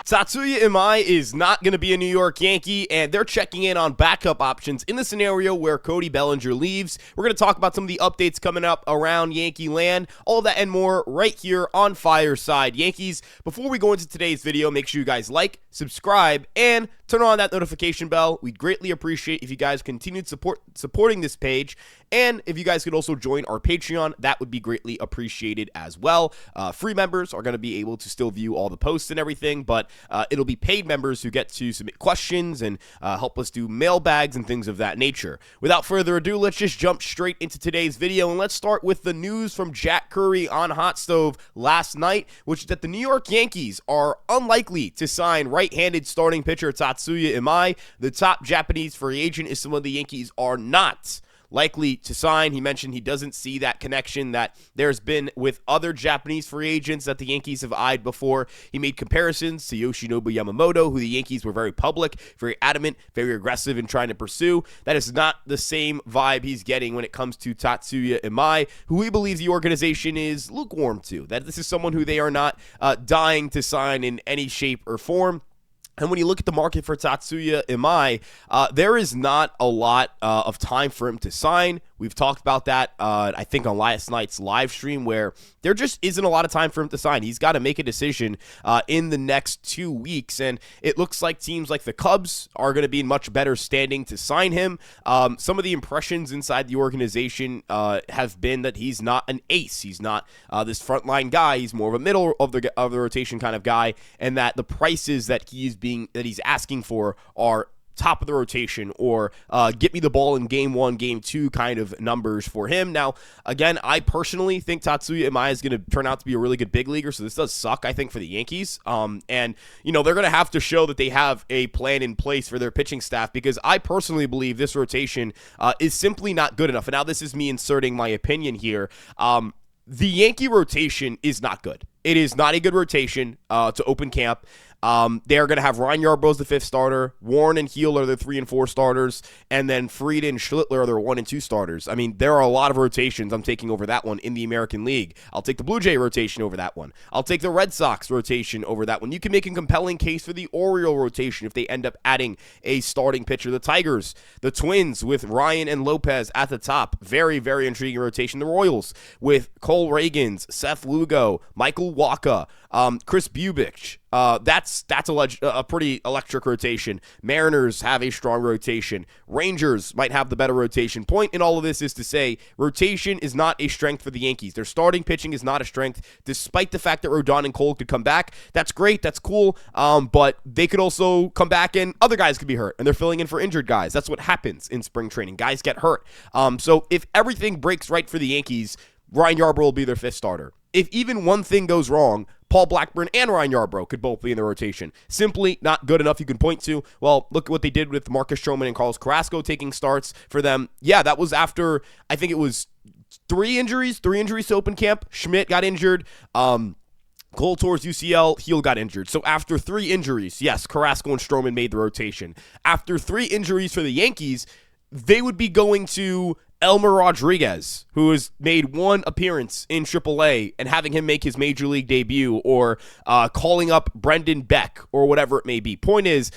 Tatsuya Imai is not going to be a New York Yankee, and they're checking in on backup options in the scenario where Cody Bellinger leaves. We're going to talk about some of the updates coming up around Yankee land, all that and more right here on Fireside Yankees. Before we go into today's video, make sure you guys like, subscribe, and turn on that notification bell. We'd greatly appreciate if you guys continued supporting this page, and if you guys could also join our Patreon, that would be greatly appreciated as well. Free members are going to be able to still view all the posts and everything, but it'll be paid members who get to submit questions and help us do mailbags and things of that nature. Without further ado, let's just jump straight into today's video, and let's start with the news from Jack Curry on Hot Stove last night, which is that the New York Yankees are unlikely to sign right-handed starting pitcher Tatsuya Imai. The top Japanese free agent is someone the Yankees are not likely to sign. He mentioned he doesn't see that connection that there's been with other Japanese free agents that the Yankees have eyed before. He made comparisons to Yoshinobu Yamamoto, who the Yankees were very public, very adamant, very aggressive in trying to pursue. That is not the same vibe he's getting when it comes to Tatsuya Imai, who he believes the organization is lukewarm to. That this is someone who they are not dying to sign in any shape or form. And when you look at the market for Tatsuya Imai, there is not a lot of time for him to sign. We've talked about that, I think, on last night's live stream, where there just isn't a lot of time for him to sign. He's got to make a decision in the next 2 weeks, and it looks like teams like the Cubs are going to be in much better standing to sign him. Some of the impressions inside the organization have been that he's not an ace. He's not this frontline guy. He's more of a middle of the rotation kind of guy, and that the prices that he's asking for are top of the rotation, or get me the ball in game 1, game 2 kind of numbers for him. Now, again, I personally think Tatsuya Imai is going to turn out to be a really good big leaguer, so this does suck, I think, for the Yankees. And, you know, they're going to have to show that they have a plan in place for their pitching staff, because I personally believe this rotation is simply not good enough. And now this is me inserting my opinion here. The Yankee rotation is not good. It is not a good rotation to open camp. They are going to have Ryan Yarbrough as the 5th starter. Warren and Heel are the 3 and 4 starters. And then Fried and Schlittler are their 1 and 2 starters. I mean, there are a lot of rotations. I'm taking over that one in the American League. I'll take the Blue Jay rotation over that one. I'll take the Red Sox rotation over that one. You can make a compelling case for the Oriole rotation if they end up adding a starting pitcher. The Tigers, the Twins with Ryan and Lopez at the top. Very, very intriguing rotation. The Royals with Cole Reagans, Seth Lugo, Michael Wacha, Chris Bubich. That's a pretty electric rotation. Mariners have a strong rotation. Rangers might have the better rotation. Point in all of this is to say rotation is not a strength for the Yankees. Their starting pitching is not a strength, despite the fact that Rodon and Cole could come back. That's great. That's cool. But they could also come back and other guys could be hurt, and they're filling in for injured guys. That's what happens in spring training. Guys get hurt. So if everything breaks right for the Yankees, Ryan Yarbrough will be their 5th starter. If even one thing goes wrong, Paul Blackburn and Ryan Yarbrough could both be in the rotation. Simply not good enough you can point to. Well, look at what they did with Marcus Stroman and Carlos Carrasco taking starts for them. Yeah, that was after, I think it was 3 injuries to open camp. Schmidt got injured. Cole Torres UCL, Heel got injured. So after 3 injuries, yes, Carrasco and Stroman made the rotation. After 3 injuries for the Yankees, they would be going to Elmer Rodriguez, who has made 1 appearance in AAA, and having him make his major league debut, or calling up Brendan Beck, or whatever it may be. Point is,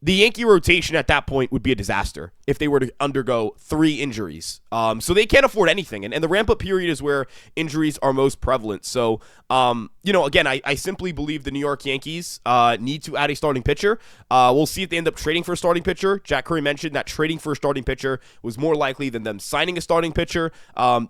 the Yankee rotation at that point would be a disaster if they were to undergo 3 injuries. So they can't afford anything. And the ramp-up period is where injuries are most prevalent. So, again, I simply believe the New York Yankees need to add a starting pitcher. We'll see if they end up trading for a starting pitcher. Jack Curry mentioned that trading for a starting pitcher was more likely than them signing a starting pitcher.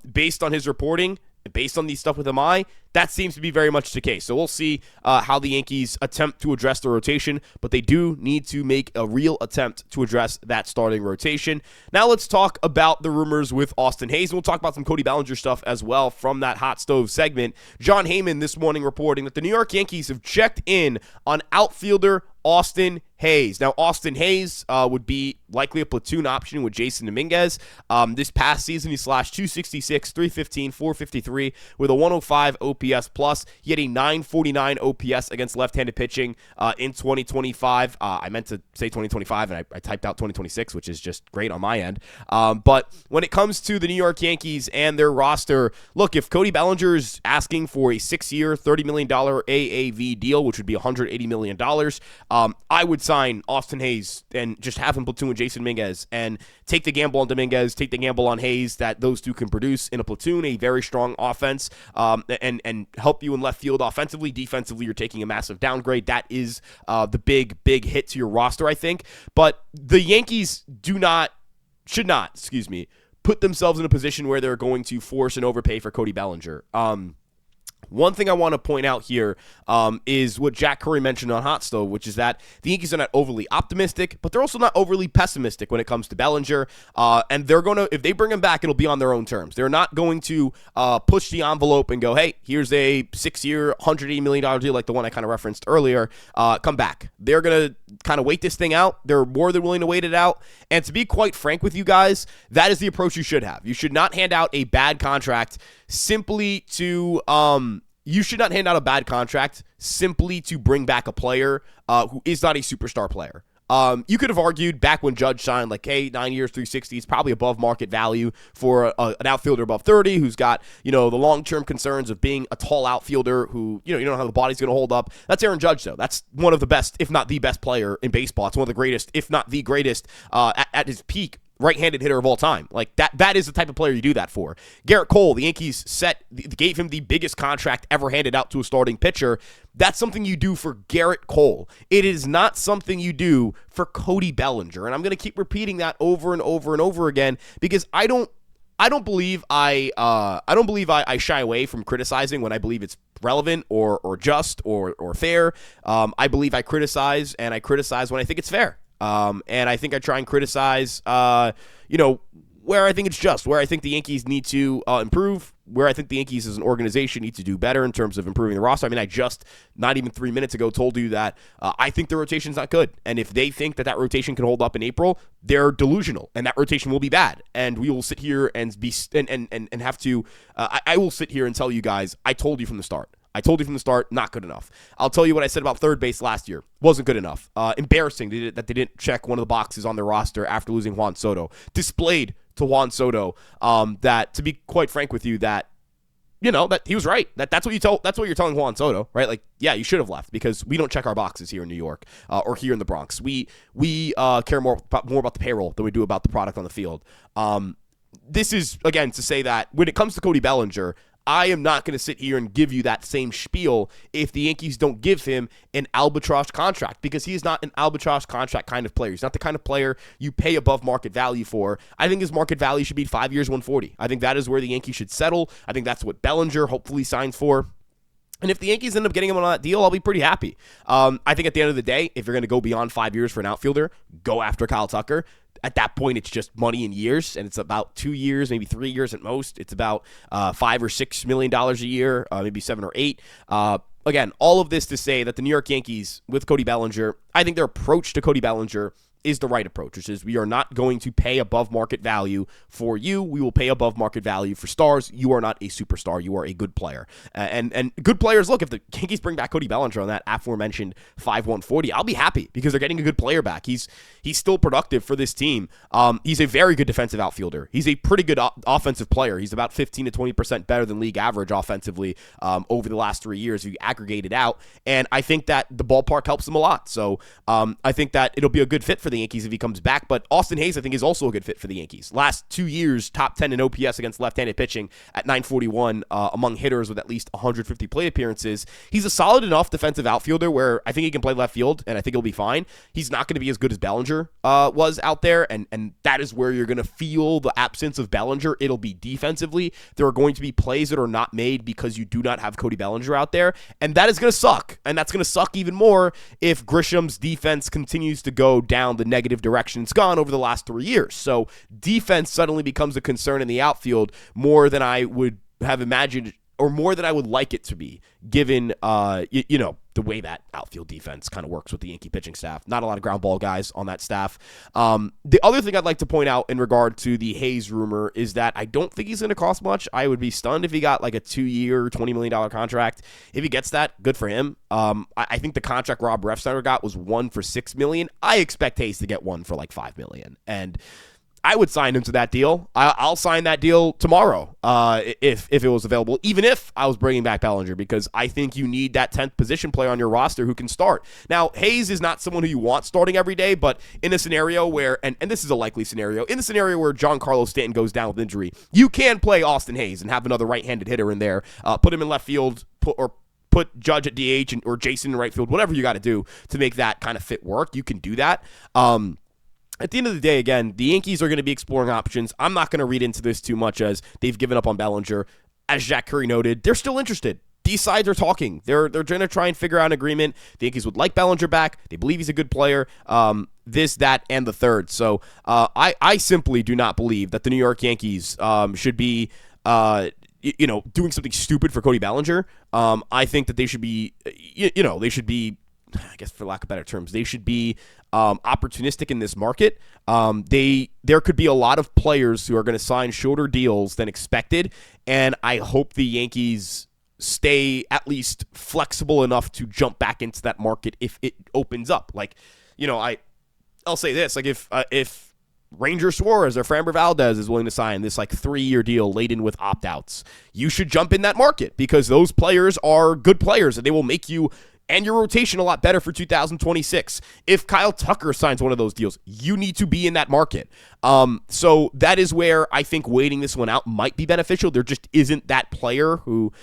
Based on his reporting, based on the stuff with Imai, that seems to be very much the case. So we'll see how the Yankees attempt to address the rotation, but they do need to make a real attempt to address that starting rotation. Now let's talk about the rumors with Austin Hayes, and we'll talk about some Cody Bellinger stuff as well from that Hot Stove segment. John Heyman this morning reporting that the New York Yankees have checked in on outfielder Austin Hayes. Now, Austin Hayes would be likely a platoon option with Jason Dominguez. This past season, he slashed .266, .315, .453 with a 105 OPS OPS plus. He had a 949 OPS against left-handed pitching in 2025. I meant to say 2025, and I typed out 2026, which is just great on my end. But when it comes to the New York Yankees and their roster, look, if Cody Bellinger is asking for a 6-year, $30 million AAV deal, which would be $180 million, I would sign Austin Hayes and just have him platoon with Jason Dominguez and take the gamble on Dominguez, take the gamble on Hayes that those two can produce in a platoon, a very strong offense, and help you in left field offensively. Defensively, you're taking a massive downgrade. That is the big hit to your roster, I think. But the Yankees should not, put themselves in a position where they're going to force and overpay for Cody Bellinger. One thing I want to point out here is what Jack Curry mentioned on Hot Stove, which is that the Yankees are not overly optimistic, but they're also not overly pessimistic when it comes to Bellinger. And they're going to, if they bring him back, it'll be on their own terms. They're not going to push the envelope and go, hey, here's a 6-year, $180 million deal like the one I kind of referenced earlier. Come back. They're going to kind of wait this thing out. They're more than willing to wait it out. And to be quite frank with you guys, that is the approach you should have. You should not hand out a bad contract simply to you should not hand out a bad contract simply to bring back a player who is not a superstar player. You could have argued back when Judge signed, like, hey, 9 years, 360 is probably above market value for an outfielder above 30 who's got, the long-term concerns of being a tall outfielder who, you don't know how the body's going to hold up. That's Aaron Judge, though. That's one of the best, if not the best player in baseball. It's one of the greatest, if not the greatest, at his peak right-handed hitter of all time. Like, that is the type of player you do that for. Garrett Cole, the Yankees gave him the biggest contract ever handed out to a starting pitcher. That's something you do for Garrett Cole. It is not something you do for Cody Bellinger. And I'm going to keep repeating that over and over and over again because I don't believe I shy away from criticizing when I believe it's relevant or just or fair. I believe I criticize, and I criticize when I think it's fair. And I think I try and criticize, where I think it's just, where I think the Yankees need to improve, where I think the Yankees as an organization need to do better in terms of improving the roster. I mean, I just, not even 3 minutes ago, told you that I think the rotation's not good. And if they think that rotation can hold up in April, they're delusional, and that rotation will be bad. And we will sit here and have to, I will sit here and tell you guys, I told you from the start. Not good enough. I'll tell you what I said about third base last year. Wasn't good enough. Embarrassing that they didn't check one of the boxes on their roster after losing Juan Soto. Displayed to Juan Soto that, to be quite frank with you, that he was right. That's what you're telling Juan Soto, right? Like, yeah, you should have left because we don't check our boxes here in New York or here in the Bronx. We care more about the payroll than we do about the product on the field. This is, again, to say that when it comes to Cody Bellinger, I am not going to sit here and give you that same spiel if the Yankees don't give him an albatross contract, because he is not an albatross contract kind of player. He's not the kind of player you pay above market value for. I think his market value should be 5 years, 140. I think that is where the Yankees should settle. I think that's what Bellinger hopefully signs for. And if the Yankees end up getting him on that deal, I'll be pretty happy. I think at the end of the day, if you're going to go beyond 5 years for an outfielder, go after Kyle Tucker. At that point, it's just money in years, and it's about 2 years, maybe 3 years at most. It's about $5 or $6 million a year, maybe 7 or 8. Again, all of this to say that the New York Yankees, with Cody Bellinger, I think their approach to Cody Bellinger is the right approach, which is we are not going to pay above market value for you. We will pay above market value for stars. You are not a superstar. You are a good player. And good players, look, if the Yankees bring back Cody Bellinger on that aforementioned 5/140, I'll be happy because they're getting a good player back. He's still productive for this team. He's a very good defensive outfielder. He's a pretty good offensive player. He's about 15 to 20% better than league average offensively over the last 3 years if you aggregate it out. And I think that the ballpark helps him a lot. So I think that it'll be a good fit for the Yankees if he comes back. But Austin Hayes, I think, is also a good fit for the Yankees. Last 2 years, top 10 in OPS against left-handed pitching at 941 among hitters with at least 150 plate appearances. He's a solid enough defensive outfielder where I think he can play left field, and I think he'll be fine. He's not going to be as good as Bellinger was out there, and that is where you're going to feel the absence of Bellinger. It'll be defensively. There are going to be plays that are not made because you do not have Cody Bellinger out there, and that is going to suck. And that's going to suck even more if Grisham's defense continues to go down the negative direction it's gone over the last 3 years. So defense suddenly becomes a concern in the outfield more than I would have imagined or more than I would like it to be, given, the way that outfield defense kind of works with the Yankee pitching staff. Not a lot of ground ball guys on that staff. The other thing I'd like to point out in regard to the Hayes rumor is that I don't think he's going to cost much. I would be stunned if he got like a 2-year, $20 million contract. If he gets that, good for him. I think the contract Rob Refsnyder got was one for $6 million. I expect Hayes to get one for like $5 million. And I would sign him to that deal. I'll sign that deal tomorrow if it was available, even if I was bringing back Bellinger, because I think you need that 10th position player on your roster who can start. Now, Hayes is not someone who you want starting every day, but in a scenario where, and this is a likely scenario, in a scenario where Giancarlo Stanton goes down with injury, you can play Austin Hayes and have another right-handed hitter in there, put him in left field, put Judge at DH or Jason in right field, whatever you got to do to make that kind of fit work. You can do that. At the end of the day, again, the Yankees are going to be exploring options. I'm not going to read into this too much as they've given up on Bellinger. As Jack Curry noted, they're still interested. These sides are talking. They're going to try and figure out an agreement. The Yankees would like Bellinger back. They believe he's a good player. This, that, and the third. So I simply do not believe that the New York Yankees should be doing something stupid for Cody Bellinger. I think that they should be, they should be, I guess for lack of better terms, they should be opportunistic in this market. There could be a lot of players who are going to sign shorter deals than expected, and I hope the Yankees stay at least flexible enough to jump back into that market if it opens up. Like, I'll say this, like if Ranger Suarez or Framber Valdez is willing to sign this like 3-year deal laden with opt-outs, you should jump in that market because those players are good players and they will make you and your rotation a lot better for 2026. If Kyle Tucker signs one of those deals, you need to be in that market. So that is where I think waiting this one out might be beneficial. There just isn't that player who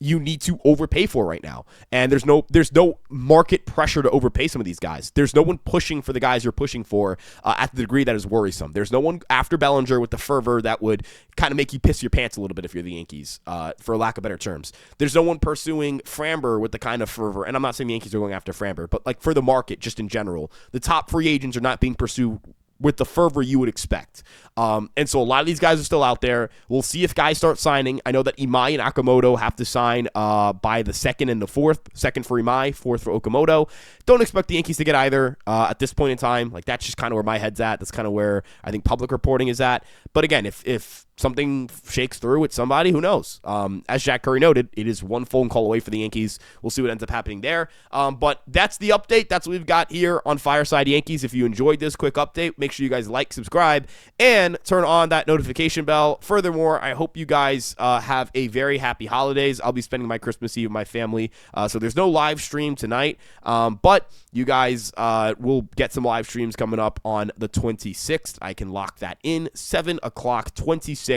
you need to overpay for right now. And there's no market pressure to overpay some of these guys. There's no one pushing for the guys you're pushing for at the degree that is worrisome. There's no one after Bellinger with the fervor that would kind of make you piss your pants a little bit if you're the Yankees, for lack of better terms. There's no one pursuing Framber with the kind of fervor, and I'm not saying the Yankees are going after Framber, but like for the market just in general, the top free agents are not being pursued with the fervor you would expect. And so a lot of these guys are still out there. We'll see if guys start signing. I know that Imai and Okamoto have to sign by the 2nd and the 4th. 2nd for Imai, 4th for Okamoto. Don't expect the Yankees to get either at this point in time. Like, that's just kind of where my head's at. That's kind of where I think public reporting is at. But again, if something shakes through with somebody, who knows? As Jack Curry noted, it is one phone call away for the Yankees. We'll see what ends up happening there. But that's the update. That's what we've got here on Fireside Yankees. If you enjoyed this quick update, make sure you guys like, subscribe, and turn on that notification bell. Furthermore, I hope you guys have a very happy holidays. I'll be spending my Christmas Eve with my family, so there's no live stream tonight. But you guys will get some live streams coming up on the 26th. I can lock that in. 7 o'clock, 26th.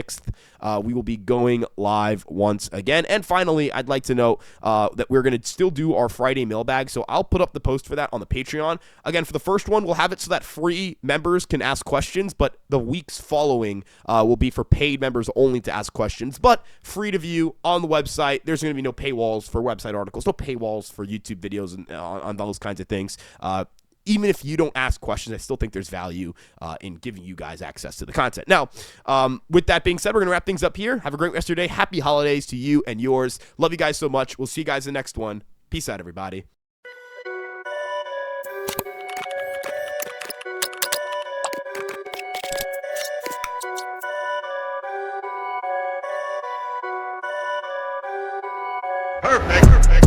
We will be going live once again. And finally, I'd like to note that we're going to still do our Friday mailbag, so I'll put up the post for that on the Patreon. Again, for the first one, we'll have it so that free members can ask questions, but the weeks following will be for paid members only to ask questions, but free to view on the website. There's going to be no paywalls for website articles, no paywalls for YouTube videos and on those kinds of things. Even if you don't ask questions, I still think there's value in giving you guys access to the content. Now, with that being said, we're going to wrap things up here. Have a great rest of your day. Happy holidays to you and yours. Love you guys so much. We'll see you guys in the next one. Peace out, everybody. Perfect.